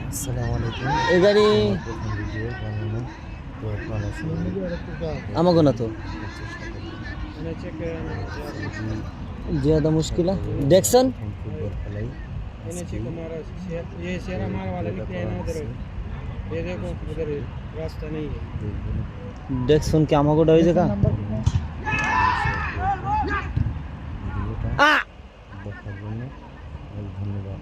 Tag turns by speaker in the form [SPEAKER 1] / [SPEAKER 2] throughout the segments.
[SPEAKER 1] আসসালামু আলাইকুম। এই গাড়ি আমাকে না তো ज़्यादा मुश्किल है डेक्सन
[SPEAKER 2] ये शेरा मार वाले निकले हैं ना उधर, ये देखो उधर रास्ता नहीं है।
[SPEAKER 1] डेक्सन क्या আমাকে ওটা হয়েছে কা দেখার জন্য ধন্যবাদ।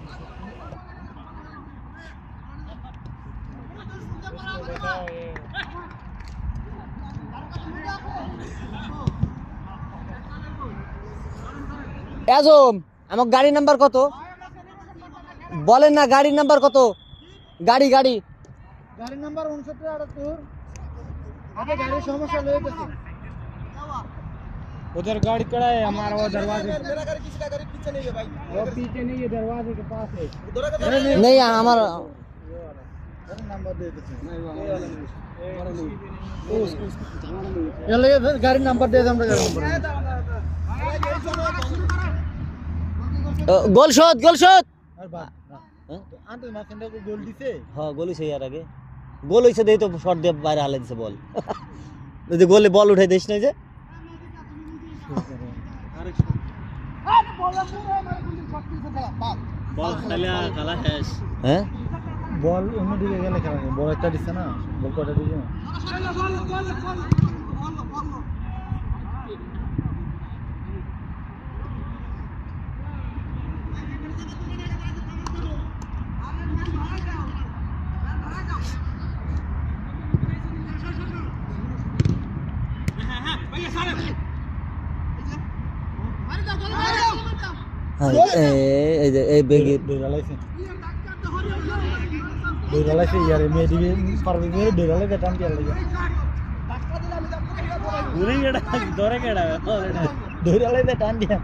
[SPEAKER 1] আজম আমার গাড়ি নাম্বার কত বলেন না, গাড়ির নাম্বার কত? গাড়ি গাড়ি
[SPEAKER 2] गाड़ी नंबर 6978 अबे गाड़ी समस्या ले गए उधर गाड़ी खड़ा है हमारा, वो दरवाजे मेरा गाड़ी किसी का गाड़ी पीछे नहीं है भाई, वो पीछे नहीं है दरवाजे के पास है
[SPEAKER 1] नहीं हमारा
[SPEAKER 2] नंबर दे देते नहीं वाला नहीं ये ले गाड़ी नंबर दे दे, हम गाड़ी नंबर
[SPEAKER 1] গোল শট গোল শট
[SPEAKER 2] अरे बात आंटे माखंडा को गोल दिसे
[SPEAKER 1] হ্যাঁ গোল হইছে यार আগে গোল হইছে দেই তো শট দিয়ে বাইরে হালাই দিছে বল যদি গোলে বল উঠাই দিস না যে
[SPEAKER 2] বল খেলা খেলা শেষ
[SPEAKER 1] হ্যাঁ
[SPEAKER 2] বল অন্যদিকে গেলে খেলা নেই, বল একটা দিছে না, বল কটা দিছে না
[SPEAKER 1] এই যে এই বেগে
[SPEAKER 2] বেরালাইছে বেরালাইছে यार मैं दिवे পারবে মেরে বেরালাইছে টান দিয়ে লাগে পুরি গেড়া ধরে গেড়া বেরালাইছে টান দিয়ে